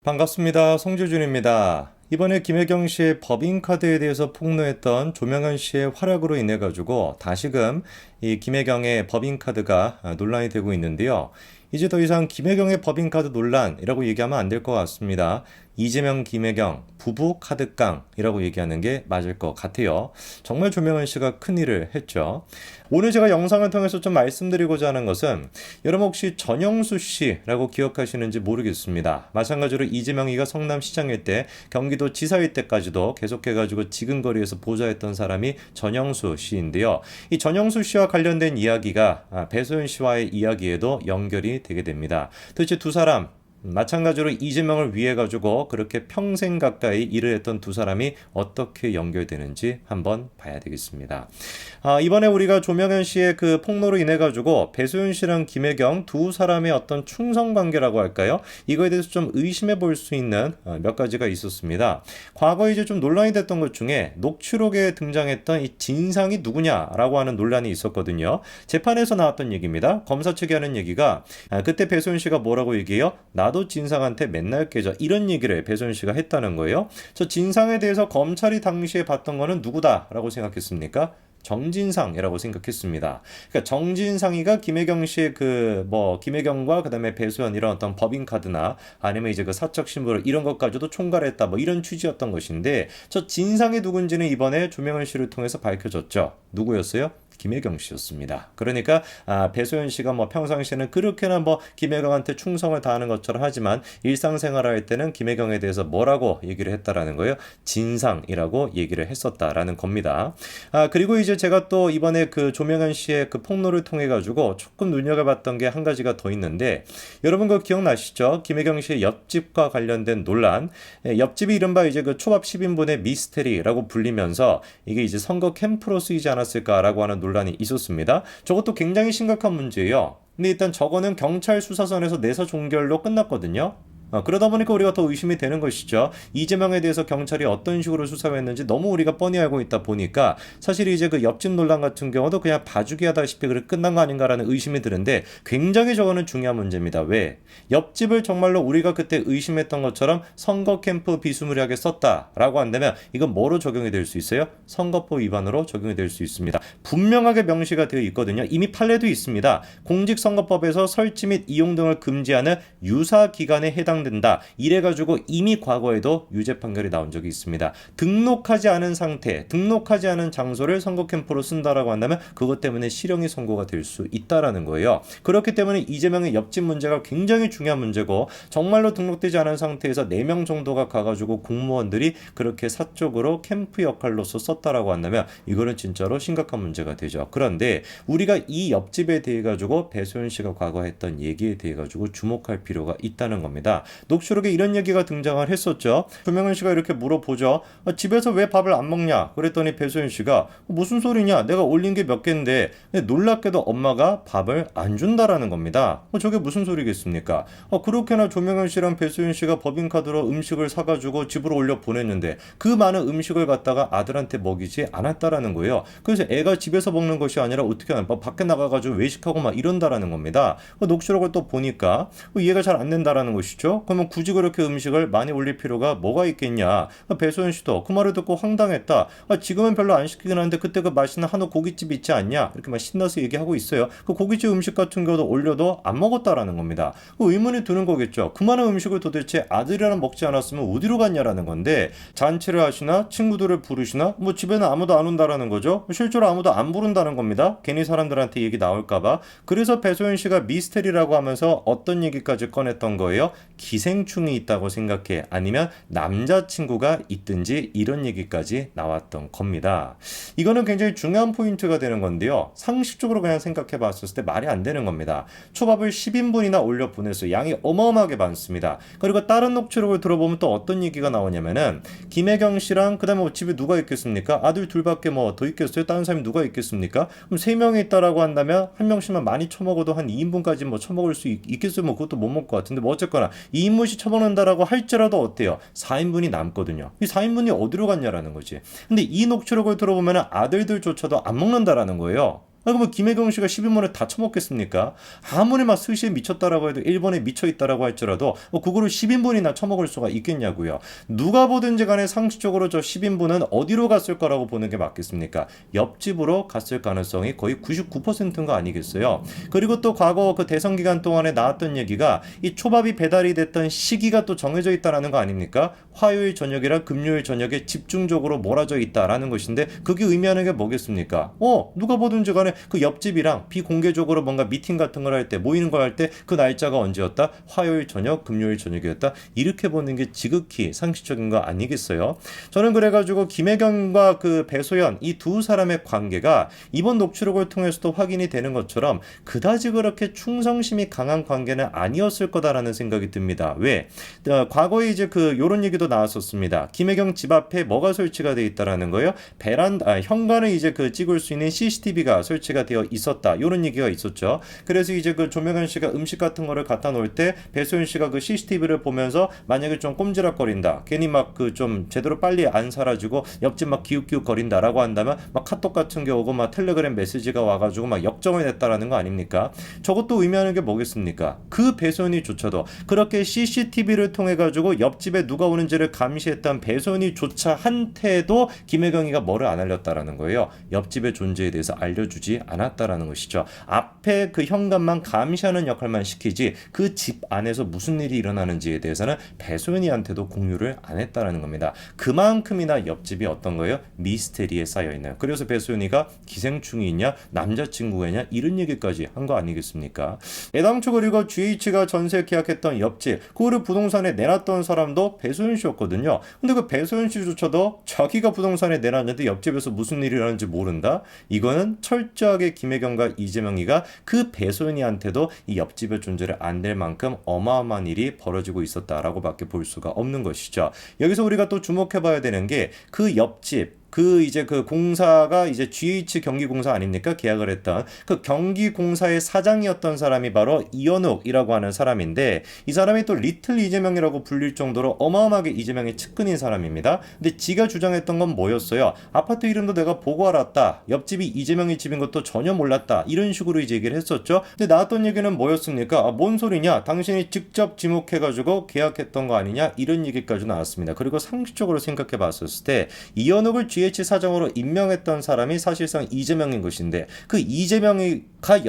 반갑습니다. 송주준입니다. 이번에 김혜경 씨의 법인카드에 대해서 폭로했던 조명현 씨의 활약으로 인해 가지고 다시금 이 김혜경의 법인카드가 논란이 되고 있는데요. 이제 더 이상 김혜경의 법인카드 논란이라고 얘기하면 안 될 것 같습니다. 이재명, 김혜경 부부 카드깡이라고 얘기하는 게 맞을 것 같아요. 정말 조명현 씨가 큰일을 했죠. 오늘 제가 영상을 통해서 좀 말씀드리고자 하는 것은 여러분 혹시 전영수 씨라고 기억하시는지 모르겠습니다. 마찬가지로 이재명이가 성남시장일 때 경기도 지사일 때까지도 계속해가지고 지근거리에서 보좌했던 사람이 전영수 씨인데요. 이 전영수 씨와 관련된 이야기가 배소연 씨와의 이야기에도 연결이 되게 됩니다. 도대체 두 사람 마찬가지로 이재명을 위해 가지고 그렇게 평생 가까이 일을 했던 두 사람이 어떻게 연결되는지 한번 봐야 되겠습니다. 이번에 우리가 조명현 씨의 그 폭로로 인해 가지고 배소연 씨랑 김혜경 두 사람의 어떤 충성 관계라고 할까요? 이거에 대해서 좀 의심해 볼 수 있는 몇 가지가 있었습니다. 과거에 이제 좀 논란이 됐던 것 중에 녹취록에 등장했던 이 진상이 누구냐라고 하는 논란이 있었거든요. 재판에서 나왔던 얘기입니다. 검사 측이 하는 얘기가 그때 배소연 씨가 뭐라고 얘기해요? 나도 진상한테 맨날 깨져 이런 얘기를 배소연 씨가 했다는 거예요. 저 진상에 대해서 검찰이 당시에 봤던 거는 누구다라고 생각했습니까? 정진상이라고 생각했습니다. 그러니까 정진상이가 김혜경 씨의 김혜경과 그다음에 배수연 이런 어떤 법인카드나 아니면 이제 그 사적 신분 이런 것까지도 총괄했다 뭐 이런 취지였던 것인데 저 진상이 누군지는 이번에 조명현 씨를 통해서 밝혀졌죠. 누구였어요? 김혜경 씨였습니다. 그러니까 배소연 씨가 뭐 평상시에는 그렇게나 뭐 김혜경한테 충성을 다하는 것처럼 하지만 일상생활을 할 때는 김혜경에 대해서 뭐라고 얘기를 했다라는 거예요? 진상이라고 얘기를 했었다라는 겁니다. 그리고 이제 제가 또 이번에 그 조명현 씨의 그 폭로를 통해 가지고 조금 눈여겨봤던 게 한 가지가 더 있는데 여러분 그거 기억나시죠? 김혜경 씨의 옆집과 관련된 논란. 옆집이 이른바 이제 그 초밥 10인분의 미스테리라고 불리면서 이게 이제 선거 캠프로 쓰이지 않았을까라고 하는 논란이 있었습니다. 저것도 굉장히 심각한 문제예요. 근데 일단 저거는 경찰 수사선에서 내서 종결로 끝났거든요. 그러다 보니까 우리가 더 의심이 되는 것이죠. 이재명에 대해서 경찰이 어떤 식으로 수사를 했는지 너무 우리가 뻔히 알고 있다 보니까 사실 이제 그 옆집 논란 같은 경우도 그냥 봐주기 하다시피 그렇게 끝난 거 아닌가라는 의심이 드는데 굉장히 저거는 중요한 문제입니다. 왜? 옆집을 정말로 우리가 그때 의심했던 것처럼 선거 캠프 비스무리하게 썼다라고 한다면 이건 뭐로 적용이 될 수 있어요? 선거법 위반으로 적용이 될 수 있습니다. 분명하게 명시가 되어 있거든요. 이미 판례도 있습니다. 공직선거법에서 설치 및 이용 등을 금지하는 유사기간에 해당된다. 이래가지고 이미 과거에도 유죄 판결이 나온 적이 있습니다. 등록하지 않은 상태, 등록하지 않은 장소를 선거 캠프로 쓴다라고 한다면 그것 때문에 실형이 선고가 될 수 있다라는 거예요. 그렇기 때문에 이재명의 옆집 문제가 굉장히 중요한 문제고 정말로 등록되지 않은 상태에서 4명 정도가 가가지고 공무원들이 그렇게 사적으로 캠프 역할로서 썼다라고 한다면 이거는 진짜로 심각한 문제가 되죠. 그런데 우리가 이 옆집에 대해 가지고 배소연 씨가 과거 했던 얘기에 대해 가지고 주목할 필요가 있다는 겁니다. 녹취록에 이런 얘기가 등장을 했었죠. 조명현 씨가 이렇게 물어보죠. 집에서 왜 밥을 안 먹냐? 그랬더니 배소연 씨가 무슨 소리냐? 내가 올린 게 몇 개인데 놀랍게도 엄마가 밥을 안 준다라는 겁니다. 저게 무슨 소리겠습니까? 그렇게나 조명현 씨랑 배소연 씨가 법인카드로 음식을 사가지고 집으로 올려 보냈는데 그 많은 음식을 갖다가 아들한테 먹이지 않았다라는 거예요. 그래서 애가 집에서 먹는 것이 아니라 어떻게 하나 밖에 나가가지고 외식하고 막 이런다라는 겁니다. 녹취록을 또 보니까 이해가 잘 안 된다라는 것이죠. 그러면 굳이 그렇게 음식을 많이 올릴 필요가 뭐가 있겠냐. 배소연 씨도 그 말을 듣고 황당했다. 지금은 별로 안 시키긴 하는데 그때 그 맛있는 한우 고깃집 있지 않냐. 이렇게 막 신나서 얘기하고 있어요. 그 고깃집 음식 같은 경우도 올려도 안 먹었다라는 겁니다. 의문이 드는 거겠죠. 그 많은 음식을 도대체 아들이랑 먹지 않았으면 어디로 갔냐라는 건데 잔치를 하시나 친구들을 부르시나 뭐 집에는 아무도 안 온다라는 거죠. 실제로 아무도 안 부른다는 겁니다. 괜히 사람들한테 얘기 나올까봐. 그래서 배소연 씨가 미스테리라고 하면서 어떤 얘기까지 꺼냈던 거예요? 기생충이 있다고 생각해. 아니면 남자친구가 있든지 이런 얘기까지 나왔던 겁니다. 이거는 굉장히 중요한 포인트가 되는 건데요. 상식적으로 그냥 생각해 봤을 때 말이 안 되는 겁니다. 초밥을 10인분이나 올려 보냈어요. 양이 어마어마하게 많습니다. 그리고 다른 녹취록을 들어보면 또 어떤 얘기가 나오냐면은 김혜경 씨랑 그다음에 뭐 집에 누가 있겠습니까? 아들 둘밖에 뭐 더 있겠어요? 다른 사람이 누가 있겠습니까? 그럼 3명이 있다라고 한다면 한 명씩만 많이 처먹어도 한 2인분까지 뭐 처먹을 수 있겠어요? 뭐 그것도 못 먹을 것 같은데 뭐 어쨌거나 2인분씩 처먹는다라고 할지라도 어때요? 4인분이 남거든요. 이 4인분이 어디로 갔냐라는 거지. 근데 이 녹취록을 들어보면 아들들조차도 안 먹는다라는 거예요. 그러면 김혜경 씨가 10인분을 다 처먹겠습니까? 아무리 막 스시에 미쳤다라고 해도 일본에 미쳐 있다라고 할지라도 그거를 10인분이나 처먹을 수가 있겠냐고요. 누가 보든지 간에 상식적으로 저 10인분은 어디로 갔을 거라고 보는 게 맞겠습니까? 옆집으로 갔을 가능성이 거의 99%인 거 아니겠어요? 그리고 또 과거 그 대선 기간 동안에 나왔던 얘기가 이 초밥이 배달이 됐던 시기가 또 정해져 있다라는 거 아닙니까? 화요일 저녁이랑 금요일 저녁에 집중적으로 몰아져 있다라는 것인데 그게 의미하는 게 뭐겠습니까? 누가 보든지 간에 그 옆집이랑 비공개적으로 뭔가 미팅 같은 걸 할 때 모이는 걸 할 때 그 날짜가 언제였다? 화요일 저녁, 금요일 저녁이었다. 이렇게 보는 게 지극히 상식적인 거 아니겠어요? 저는 그래가지고 김혜경과 그 배소연 이 두 사람의 관계가 이번 녹취록을 통해서도 확인이 되는 것처럼 그다지 그렇게 충성심이 강한 관계는 아니었을 거다라는 생각이 듭니다. 왜? 과거에 이제 그 요런 얘기도 나왔었습니다. 김혜경 집 앞에 뭐가 설치가 돼 있다라는 거예요? 현관을 이제 그 찍을 수 있는 CCTV가 설치가 되어 있었다. 요런 얘기가 있었죠. 그래서 이제 그 조명현 씨가 음식 같은 거를 갖다 놓을 때 배소연 씨가 그 CCTV를 보면서 만약에 좀 꼼지락거린다. 괜히 막 그 좀 제대로 빨리 안 사라지고 옆집 막 기웃기웃 거린다라고 한다면 막 카톡 같은 게 오고 막 텔레그램 메시지가 와가지고 막 역정을 냈다라는 거 아닙니까? 저것도 의미하는 게 뭐겠습니까? 그 배소연이조차도 그렇게 CCTV를 통해 가지고 옆집에 누가 오는지를 감시했던 배소연이조차 한테도 김혜경이가 뭐를 안 알렸다라는 거예요. 옆집의 존재에 대해서 알려주지 않았다라는 것이죠. 앞에 그 현관만 감시하는 역할만 시키지 그 집 안에서 무슨 일이 일어나는지에 대해서는 배소연이한테도 공유를 안 했다라는 겁니다. 그만큼이나 옆집이 어떤 거예요? 미스테리에 쌓여있나요? 그래서 배소연이가 기생충이 있냐? 남자친구가 있냐? 이런 얘기까지 한 거 아니겠습니까? 애당초 그리고 GH가 전세 계약했던 옆집 그거를 부동산에 내놨던 사람도 배소연 씨였거든요. 근데 그 배소연 씨조차도 자기가 부동산에 내놨는데 옆집에서 무슨 일이 일어나는지 모른다? 이거는 철저하게 김혜경과 이재명이가 그 배소연이한테도 이 옆집의 존재를 안 될 만큼 어마어마한 일이 벌어지고 있었다라고 밖에 볼 수가 없는 것이죠. 여기서 우리가 또 주목해봐야 되는 게 그 옆집 그 이제 그 공사가 이제 GH 경기공사 아닙니까? 계약을 했던 그 경기공사의 사장이었던 사람이 바로 이현욱이라고 하는 사람인데 이 사람이 또 리틀 이재명이라고 불릴 정도로 어마어마하게 이재명의 측근인 사람입니다. 근데 지가 주장했던 건 뭐였어요? 아파트 이름도 내가 보고 알았다. 옆집이 이재명의 집인 것도 전혀 몰랐다. 이런 식으로 이제 얘기를 했었죠. 근데 나왔던 얘기는 뭐였습니까? 뭔 소리냐? 당신이 직접 지목해가지고 계약했던 거 아니냐? 이런 얘기까지 나왔습니다. 그리고 상식적으로 생각해 봤었을 때 이현욱을 GH 사장으로 임명했던 사람이 사실상 이재명인 것인데 그 이재명이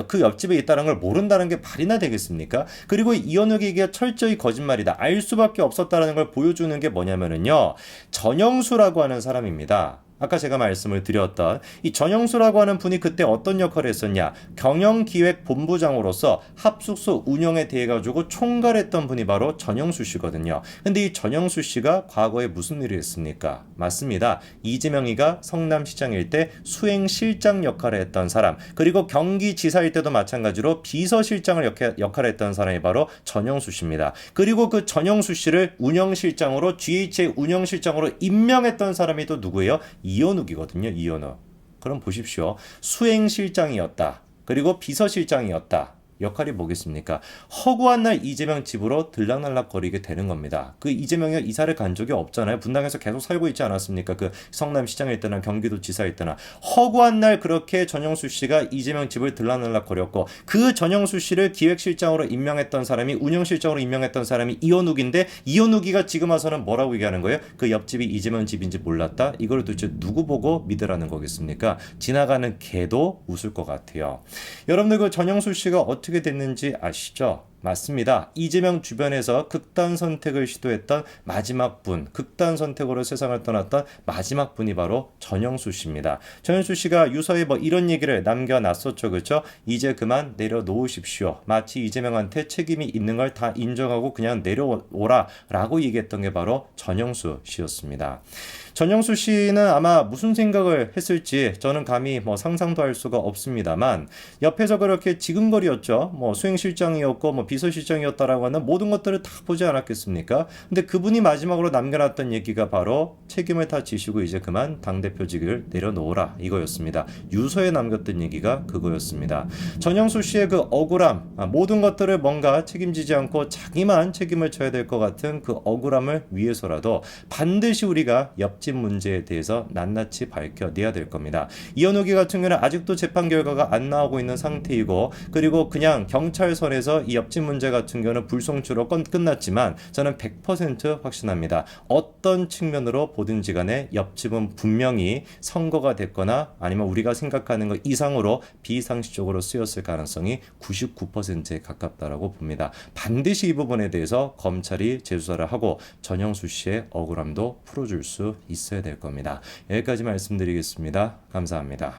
그 옆집에 있다는 걸 모른다는 게 말이나 되겠습니까? 그리고 이현욱이 이게 철저히 거짓말이다. 알 수밖에 없었다는 걸 보여주는 게 뭐냐면은요. 전영수라고 하는 사람입니다. 아까 제가 말씀을 드렸던 이 전영수라고 하는 분이 그때 어떤 역할을 했었냐? 경영기획본부장으로서 합숙소 운영에 대해 가지고 총괄했던 분이 바로 전영수 씨거든요. 근데 이 전영수 씨가 과거에 무슨 일을 했습니까? 맞습니다. 이재명이가 성남시장일 때 수행실장 역할을 했던 사람, 그리고 경기지사일 때도 마찬가지로 비서실장을 역할을 했던 사람이 바로 전영수 씨입니다. 그리고 그 전영수 씨를 운영실장으로 GH의 운영실장으로 임명했던 사람이 또 누구예요? 이현욱이거든요. 이현욱. 그럼 보십시오. 수행실장이었다. 그리고 비서실장이었다. 역할이 뭐겠습니까? 허구한 날 이재명 집으로 들락날락거리게 되는 겁니다. 그 이재명이 이사를 간 적이 없잖아요. 분당에서 계속 살고 있지 않았습니까? 그 성남시장일 때나 경기도지사일 때나 허구한 날 그렇게 전영수 씨가 이재명 집을 들락날락거렸고 그 전영수 씨를 기획실장으로 임명했던 사람이 운영실장으로 임명했던 사람이 이현욱인데 이현욱이가 지금 와서는 뭐라고 얘기하는 거예요? 그 옆집이 이재명 집인지 몰랐다? 이걸 도대체 누구 보고 믿으라는 거겠습니까? 지나가는 개도 웃을 것 같아요. 여러분들 그 전영수 씨가 어떻게 됐는지 아시죠? 맞습니다. 이재명 주변에서 극단 선택을 시도했던 마지막 분, 극단 선택으로 세상을 떠났던 마지막 분이 바로 전영수 씨입니다. 전영수 씨가 유서에 뭐 이런 얘기를 남겨놨었죠. 그렇죠? 이제 그만 내려놓으십시오. 마치 이재명한테 책임이 있는 걸 다 인정하고 그냥 내려오라 라고 얘기했던 게 바로 전영수 씨였습니다. 전영수 씨는 아마 무슨 생각을 했을지 저는 감히 뭐 상상도 할 수가 없습니다만 옆에서 그렇게 지근거리였죠. 뭐 수행실장이었고 뭐 비서실장이었다라고 하는 모든 것들을 다 보지 않았겠습니까? 근데 그분이 마지막으로 남겨놨던 얘기가 바로 책임을 다 지시고 이제 그만 당대표직을 내려놓으라 이거였습니다. 유서에 남겼던 얘기가 그거였습니다. 전영수 씨의 그 억울함, 모든 것들을 뭔가 책임지지 않고 자기만 책임을 져야 될 것 같은 그 억울함을 위해서라도 반드시 우리가 옆집 문제에 대해서 낱낱이 밝혀내야 될 겁니다. 이현욱이 같은 경우는 아직도 재판 결과가 안 나오고 있는 상태이고, 그리고 그냥 경찰선에서 이 옆집 문제 같은 경우는 불송치로 끝났지만 저는 100% 확신합니다. 어떤 측면으로 보든지 간에 옆집은 분명히 선거가 됐거나 아니면 우리가 생각하는 것 이상으로 비상식적으로 쓰였을 가능성이 99%에 가깝다라고 봅니다. 반드시 이 부분에 대해서 검찰이 재수사를 하고 전영수 씨의 억울함도 풀어줄 수 있어야 될 겁니다. 여기까지 말씀드리겠습니다. 감사합니다.